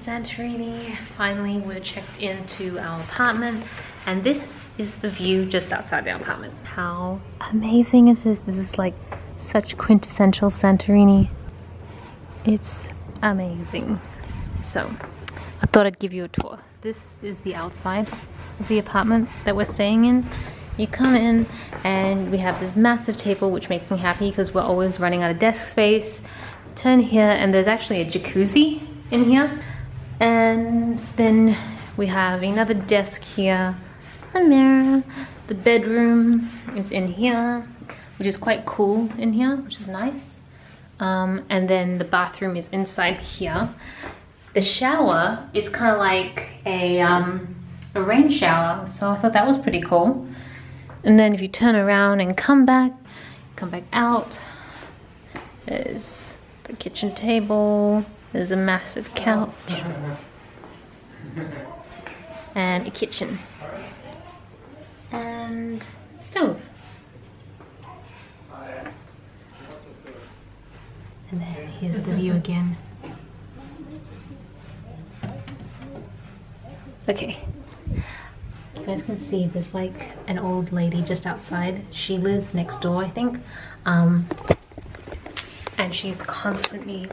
Santorini. Finally, we're checked into our apartment, and this is the view just outside the apartment. How amazing is this? This is like such quintessential Santorini. It's amazing. So, I thought I'd give you a tour. This is the outside of the apartment that we're staying in. You come in and we have this massive table, which makes me happy because we're always running out of desk space. Turn here and there's actually a jacuzzi in here. And then we have another desk here, a mirror. The bedroom is in here, which is quite cool in here, which is nice. And then the bathroom is inside here. The shower is kind of like a rain shower, so I thought that was pretty cool. And then if you turn around and come back out, there's the kitchen table, there's a massive couch, and a kitchen, and stove. And then here's the view again. Okay. You guys can see there's like an old lady just outside. She lives next door, I think. And she's constantly...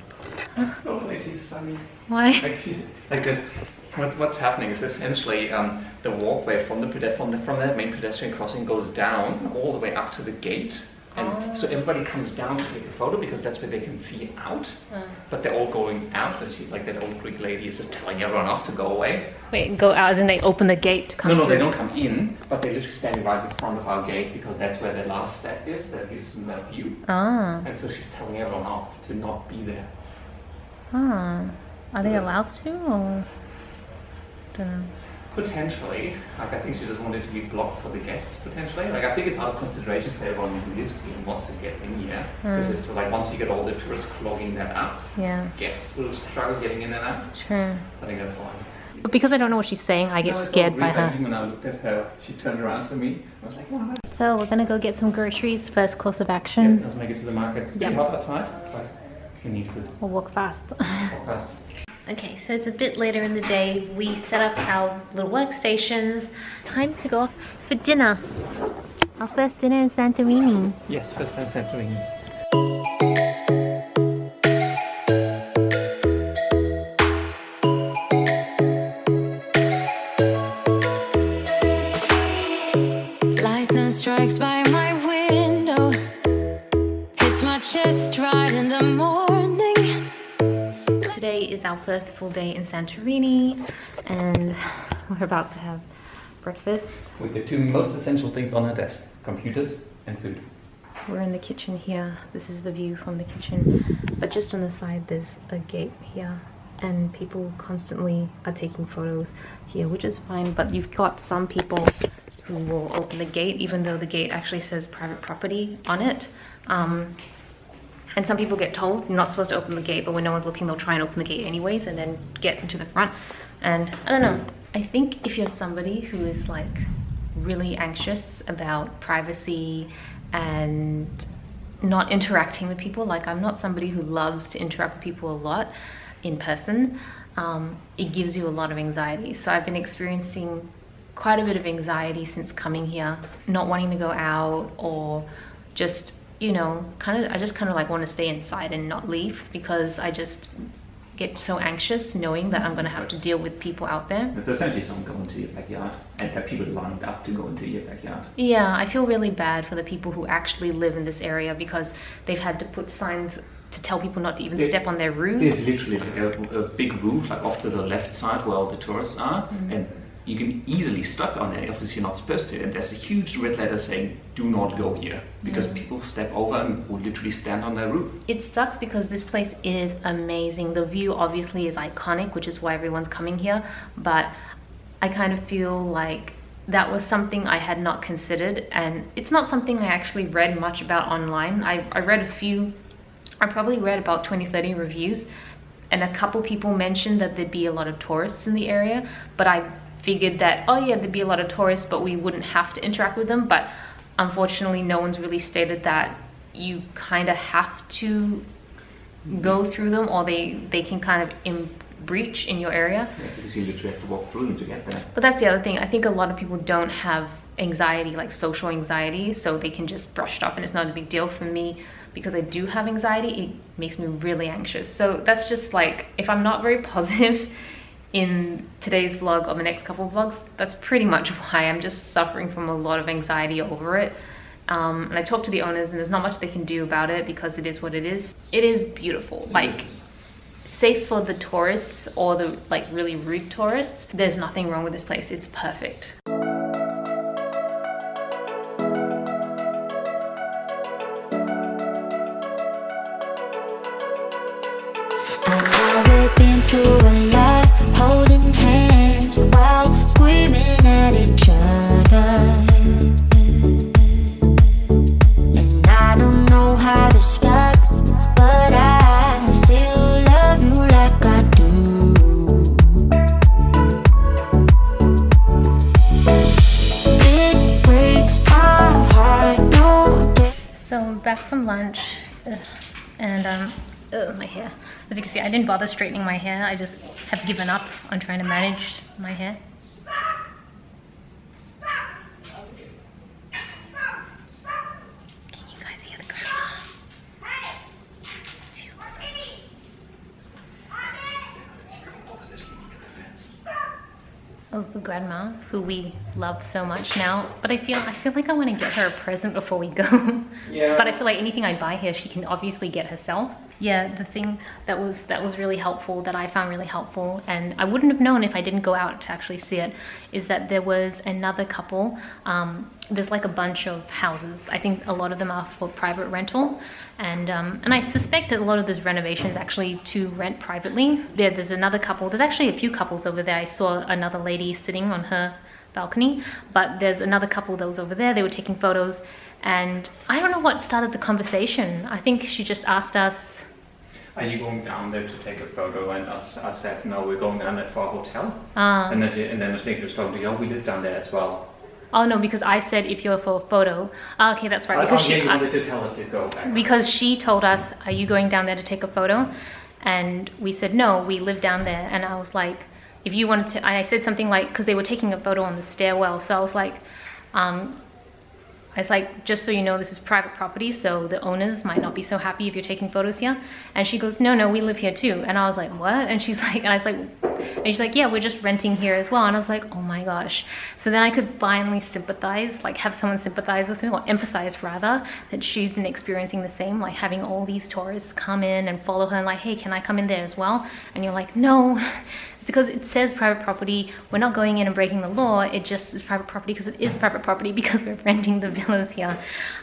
Huh? Oh, lady's funny. Why? Like she's like this. What's happening is essentially the walkway from the main pedestrian crossing goes down all the way up to the gate. And so everybody comes down to take a photo because that's where they can see out. But they're all going out, and she's like that old Greek lady is just telling everyone off to go away. Wait, go out as in they open the gate to come No, through? they don't come in, but they're literally standing right in front of our gate because that's where the last step is, that gives them that view. And so she's telling everyone off to not be there. Are they allowed to, or? Don't know. Potentially, like I think she just wanted to be blocked for the guests. Potentially, like I think it's out of consideration for everyone who lives here and wants to get in here. Because like once you get all the tourists clogging that up, guests will struggle getting in and out. Sure. I think that's why. But because I don't know what she's saying, I get scared by her. When I looked at her, she turned around to me. I was like, oh, So we're gonna go get some groceries. First course of yeah, action. let's make it to the market. It's pretty hot outside, but we need food. We'll walk fast. Walk fast. Okay, so it's a bit later in the day. We set up our little workstations. Time to go off for dinner. Our first dinner in Santorini. Yes, first time Santorini. Lightning strikes by my window, hits my chest right in the morning. Today is our first full day in Santorini, and we're about to have breakfast. With the two most essential things on our desk, computers and food. We're in the kitchen here. This is the view from the kitchen, but just on the side there's a gate here, and people constantly are taking photos here, which is fine, but you've got some people who will open the gate even though the gate actually says private property on it. And some people get told you're not supposed to open the gate, but when no one's looking, they'll try and open the gate anyways and then get into the front. And I don't know. I think if you're somebody who is like really anxious about privacy and not interacting with people, like I'm not somebody who loves to interact with people a lot in person, it gives you a lot of anxiety. So I've been experiencing quite a bit of anxiety since coming here, not wanting to go out, or just, you know, I just kind of like want to stay inside and not leave because I just get so anxious knowing that I'm going to have to deal with people out there. It's essentially someone going to your backyard and have people lined up to go into your backyard. Yeah, I feel really bad for the people who actually live in this area because they've had to put signs to tell people not to even step on their roofs. There's literally like a big roof like off to the left side where all the tourists are, and you can easily step on it, obviously you're not supposed to, and there's a huge red letter saying do not go here because people step over and will literally stand on their roof. It sucks because this place is amazing. The view obviously is iconic, which is why everyone's coming here, but I kind of feel like that was something I had not considered, and it's not something I actually read much about online. I read a few, I probably read about 20-30 reviews, and a couple people mentioned that there'd be a lot of tourists in the area, but I figured that, oh yeah, there'd be a lot of tourists, but we wouldn't have to interact with them. But unfortunately, no one's really stated that you kind of have to go through them, or they can kind of breach in your area. Yeah, because you literally have to walk through them to get there. But that's the other thing. I think a lot of people don't have anxiety, like social anxiety, so they can just brush it off and it's not a big deal. For me, because I do have anxiety, it makes me really anxious. So that's just like, if I'm not very positive in today's vlog or the next couple of vlogs, that's pretty much why. I'm just suffering from a lot of anxiety over it. And I talked to the owners and there's not much they can do about it because it is what it is. It is beautiful, like safe for the tourists or the like really rude tourists. There's nothing wrong with this place, it's perfect. We've been through a lot, holding hands while screaming at each other. And I don't know how to stop, but I still love you like I do. It breaks my heart, no day. So I'm back from lunch, and my hair. As you can see, I didn't bother straightening my hair. I just have given up on trying to manage my hair. Can you guys hear the grandma? She's listening. That was the grandma who we love so much now, but I feel like I want to get her a present before we go. Yeah. But I feel like anything I buy here, she can obviously get herself. Yeah, the thing that was really helpful, that I found really helpful, and I wouldn't have known if I didn't go out to actually see it, is that there was another couple. There's like a bunch of houses. I think a lot of them are for private rental, and I suspect that a lot of those renovations actually to rent privately. There's another couple. There's actually a few couples over there. I saw another lady sitting on her balcony, but there's another couple that was over there. They were taking photos, and I don't know what started the conversation. I think she just asked us, are you going down there to take a photo? And I said, no, we're going down there for a hotel. And then I think she was talking to you, oh, we live down there as well. Oh no, because I said if you're for a photo. Oh, okay, that's right. Because you wanted to tell her to go back. Because she told us, are you going down there to take a photo? And we said, no, we live down there. And I was like, if you wanted to, and I said something like, because they were taking a photo on the stairwell. So I was like, just so you know, this is private property, so the owners might not be so happy if you're taking photos here. And she goes, no, we live here too. And I was like, what? And she's like, and she's like, yeah, we're just renting here as well. And I was like, oh my gosh. So then I could finally sympathize, like have someone sympathize with me, or empathize rather, that she's been experiencing the same, like having all these tourists come in and follow her and like, hey, can I come in there as well? And you're like, no. Because it says private property, we're not going in and breaking the law, it just is private property because it is private property because we're renting the villas here.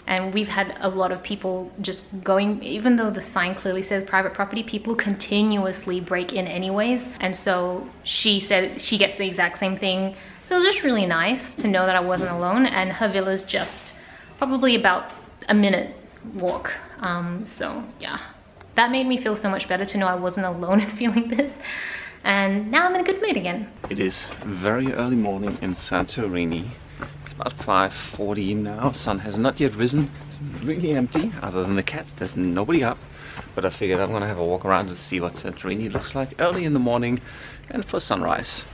And we've had a lot of people just going, even though the sign clearly says private property, people continuously break in anyways. And so she said she gets the exact same thing. So it was just really nice to know that I wasn't alone, and her villa's just probably about a minute walk. So yeah, that made me feel so much better to know I wasn't alone in feeling this. And now I'm in a good mood again. It is very early morning in Santorini. It's about 5:40 now. Sun has not yet risen. It's really empty. Other than the cats, there's nobody up. But I figured I'm gonna have a walk around to see what Santorini looks like early in the morning and for sunrise.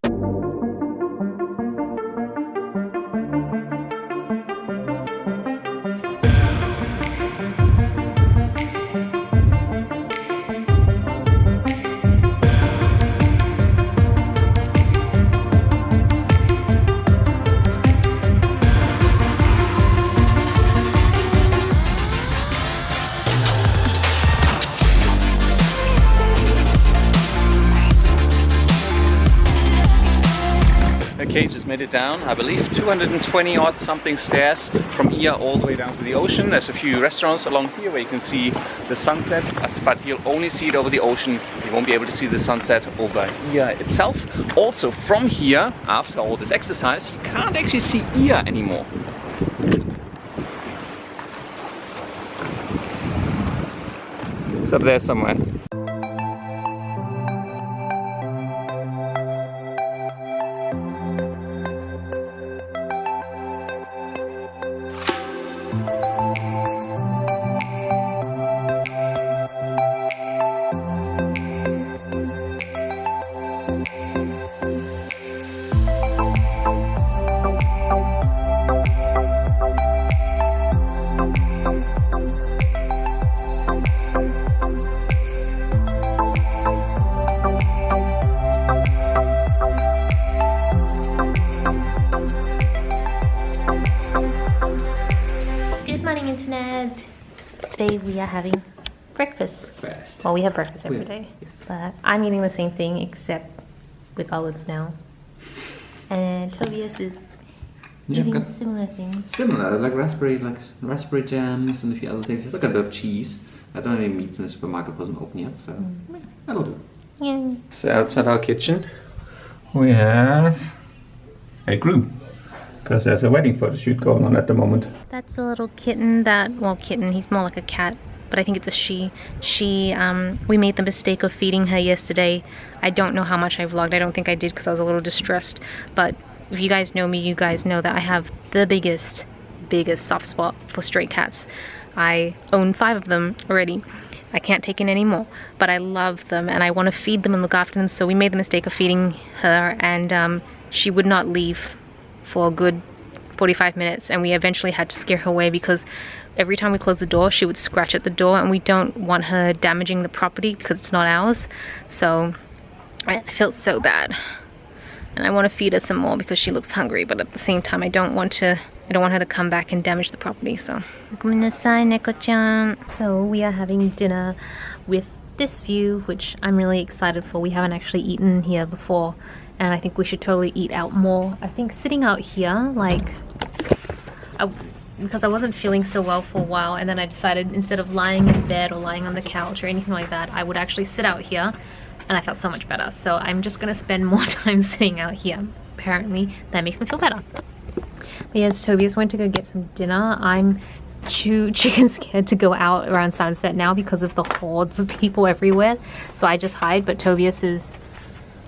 Okay, just made it down. I believe 220 odd something stairs from here all the way down to the ocean. There's a few restaurants along here where you can see the sunset, but you'll only see it over the ocean. You won't be able to see the sunset over here itself. Also from here, after all this exercise, you can't actually see here anymore. It's up there somewhere. having breakfast. Breakfast. Well, we have breakfast every Yeah. day, but I'm eating the same thing except with olives now. And Tobias is eating similar things. Similar, like raspberry jams and a few other things. There's like a bit of cheese. I don't have any meats in the supermarket, wasn't open yet, so that'll do. Yeah. So outside our kitchen, we have a groom. Because there's a wedding photo shoot going on at the moment. That's a little kitten kitten, he's more like a cat, but I think it's a she. We made the mistake of feeding her yesterday. I don't know how much I vlogged. I don't think I did because I was a little distressed. But if you guys know me, you guys know that I have the biggest soft spot for stray cats. I own 5 of them already. I can't take in any more, but I love them and I want to feed them and look after them. So we made the mistake of feeding her, and she would not leave for a good 45 minutes, and we eventually had to scare her away because every time we closed the door she would scratch at the door, and we don't want her damaging the property because it's not ours. So I felt so bad, and I want to feed her some more because she looks hungry, but at the same time I don't want her to come back and damage the property. So so we are having dinner with this view, which I'm really excited for. We haven't actually eaten here before, and I think we should totally eat out more. I think sitting out here, because I wasn't feeling so well for a while, and then I decided instead of lying in bed or lying on the couch or anything like that, I would actually sit out here, and I felt so much better. So I'm just gonna spend more time sitting out here. Apparently that makes me feel better. But yes, Tobias went to go get some dinner. I'm too chicken scared to go out around sunset now because of the hordes of people everywhere, so I just hide, but Tobias is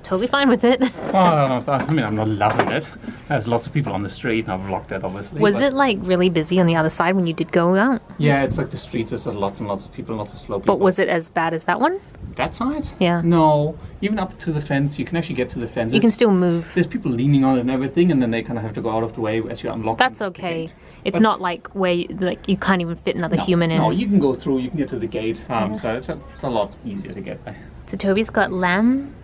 totally fine with it. Well, I mean, I'm not loving it. There's lots of people on the street, and I've vlogged it obviously. Was it like really busy on the other side when you did go out? Yeah, it's like the streets, there's lots and lots of people, lots of slow people. But was it as bad as that one? That side? Yeah. No, even up to the fence, you can actually get to the fence. You can still move. There's people leaning on it and everything, and then they kind of have to go out of the way as you unlock. That's okay. It's not like where you can't even fit another human in. No, you can go through, you can get to the gate, so it's a lot easier to get by. So Toby's got lamb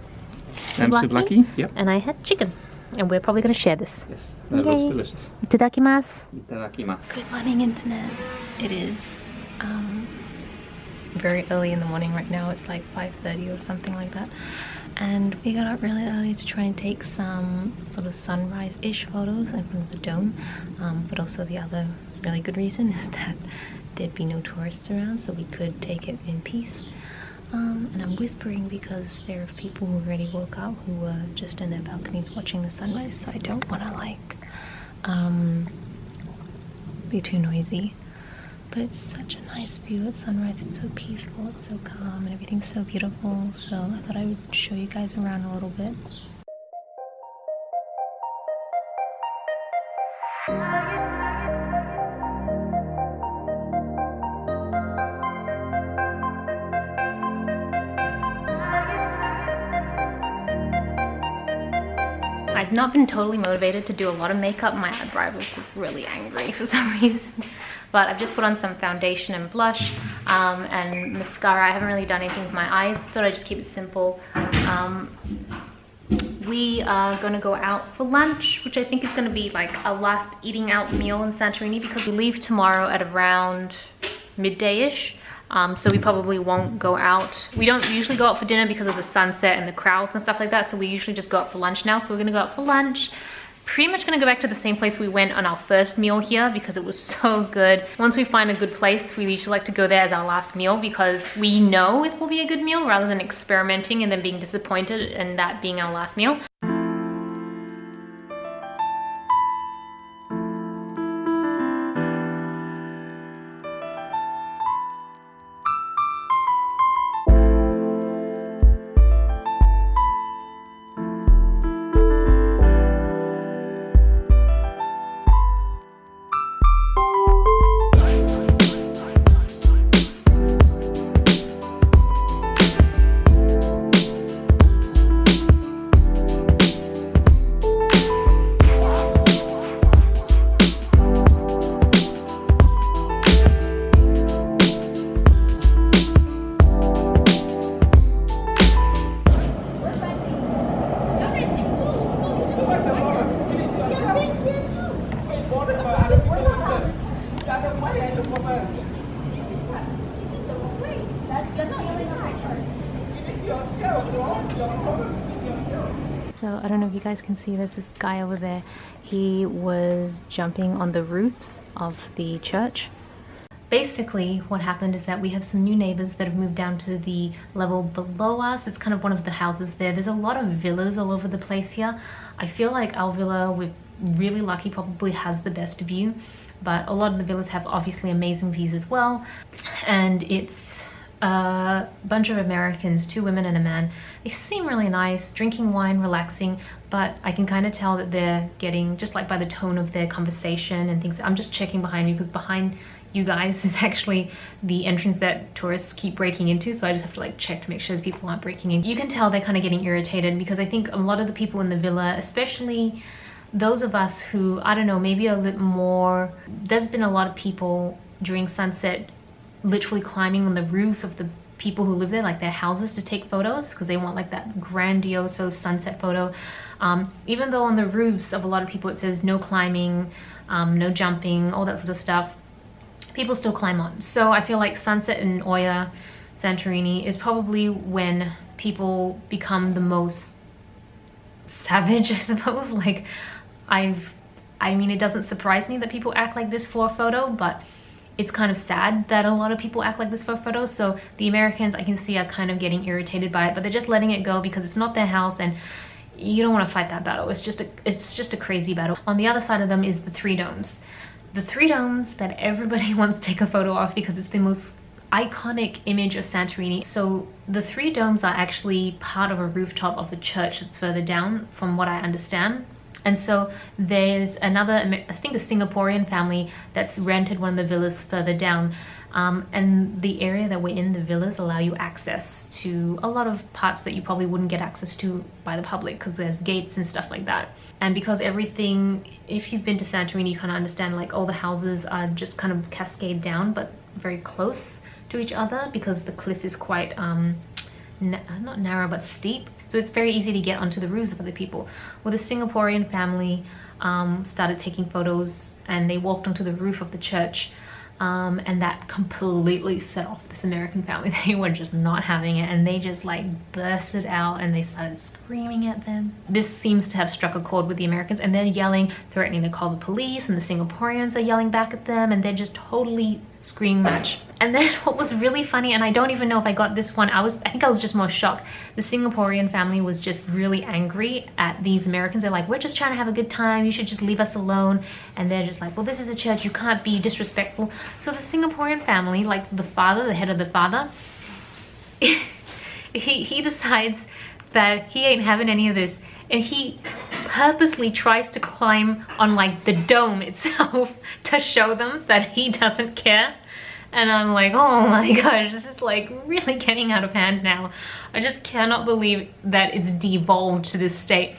souvlaki, yep. And I had chicken. And we're probably going to share this. Yes, that looks delicious. Itadakimasu. Itadakimasu. Good morning, internet. It is very early in the morning right now. It's like 5:30 or something like that. And we got up really early to try and take some sort of sunrise-ish photos in front of the dome. But also the other really good reason is that there'd be no tourists around, so we could take it in peace. And I'm whispering because there are people who already woke up who were just in their balconies watching the sunrise, so I don't want to be too noisy. But it's such a nice view at sunrise. It's so peaceful, it's so calm, and everything's so beautiful. So I thought I would show you guys around a little bit. I've not been totally motivated to do a lot of makeup. My eyebrows was really angry for some reason. But I've just put on some foundation and blush and mascara. I haven't really done anything with my eyes. Thought I'd just keep it simple. We are gonna go out for lunch, which I think is gonna be like a last eating out meal in Santorini because we leave tomorrow at around midday-ish. So we probably won't go out. We don't usually go out for dinner because of the sunset and the crowds and stuff like that. So we usually just go out for lunch now. So we're gonna go out for lunch. Pretty much gonna go back to the same place we went on our first meal here because it was so good. Once we find a good place, we usually like to go there as our last meal because we know it will be a good meal rather than experimenting and then being disappointed and that being our last meal. So I don't know if you guys can see, there's this guy over there. He was jumping on the roofs of the church. Basically what happened is that we have some new neighbors that have moved down to the level below us. It's kind of one of the houses there. There's a lot of villas all over the place here. I feel like our villa, we're really lucky, probably has the best view, but a lot of the villas have obviously amazing views as well. And it's a bunch of Americans, 2 women and a man. They seem really nice, drinking wine, relaxing, but I can kind of tell that they're getting, just like by the tone of their conversation and things. I'm just checking behind me because behind you guys is actually the entrance that tourists keep breaking into, so I just have to like check to make sure that people aren't breaking in. You can tell they're kind of getting irritated because I think a lot of the people in the villa, especially those of us who, I don't know, maybe a little more, there's been a lot of people during sunset literally climbing on the roofs of the people who live there, like their houses, to take photos because they want like that grandiose sunset photo. Even though on the roofs of a lot of people it says no climbing, no jumping, all that sort of stuff, people still climb on. So I feel like sunset in Oya, Santorini is probably when people become the most savage, I suppose. Like I mean, it doesn't surprise me that people act like this for a photo, but it's kind of sad that a lot of people act like this for photos. So the Americans, I can see, are kind of getting irritated by it, but they're just letting it go because it's not their house and you don't want to fight that battle. It's just a crazy battle. On the other side of them is the 3 domes. The 3 domes that everybody wants to take a photo of because it's the most iconic image of Santorini. So the 3 domes are actually part of a rooftop of a church that's further down, from what I understand. And so there's another, I think a Singaporean family that's rented one of the villas further down. And the area that we're in, the villas, allow you access to a lot of parts that you probably wouldn't get access to by the public because there's gates and stuff like that. And because everything, if you've been to Santorini, you kind of understand like all the houses are just kind of cascade down but very close to each other because the cliff is quite not narrow but steep, so it's very easy to get onto the roofs of other people. Well, the Singaporean family started taking photos and they walked onto the roof of the church, and that completely set off this American family. They were just not having it and they just like bursted out and they started screaming at them. This seems to have struck a chord with the Americans and they're yelling, threatening to call the police, and the Singaporeans are yelling back at them and they're just totally screaming match. And then what was really funny, and I don't even know if I got this one, I think I was just more shocked. The Singaporean family was just really angry at these Americans. They're like, we're just trying to have a good time, you should just leave us alone. And they're just like, well, this is a church, you can't be disrespectful. So the Singaporean family, like the father, the head of the father, he decides that he ain't having any of this, and he purposely tries to climb on like the dome itself to show them that he doesn't care. And I'm like, oh my gosh, this is like really getting out of hand now. I just cannot believe that it's devolved to this state.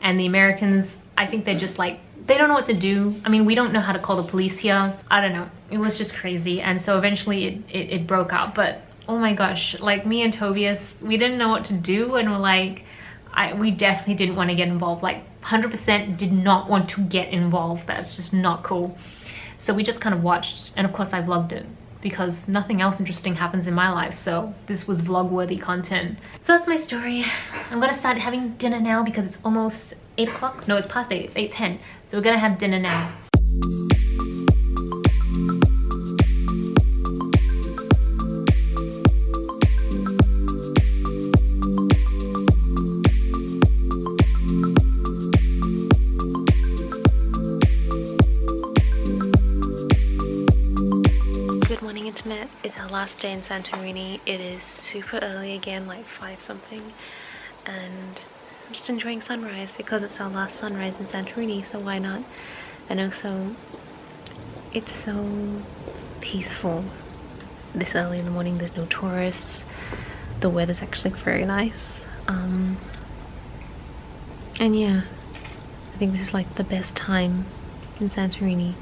And the Americans, I think they're just like, they don't know what to do. I mean, we don't know how to call the police here. I don't know, it was just crazy. And so eventually it broke up. But oh my gosh, like me and Tobias, we didn't know what to do, and we're like, we definitely didn't want to get involved. Like 100% did not want to get involved. That's just not cool. So we just kind of watched, and of course I vlogged it because nothing else interesting happens in my life, so this was vlog worthy content. So that's my story. I'm gonna start having dinner now because it's almost 8 o'clock. No, it's past 8, it's 8:10. So we're gonna have dinner now. It's our last day in Santorini. It is super early again, like 5 something, and I'm just enjoying sunrise because it's our last sunrise in Santorini, so why not? And also it's so peaceful this early in the morning. There's no tourists, the weather's actually very nice, and yeah, I think this is like the best time in Santorini.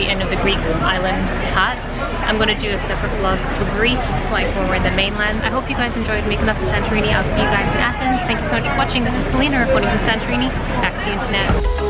the end of the Greek island part. I'm gonna do a separate vlog for Greece, like when we're in the mainland. I hope you guys enjoyed Mykonos and Santorini. I'll see you guys in Athens. Thank you so much for watching. This is Celina reporting from Santorini. Back to you, internet.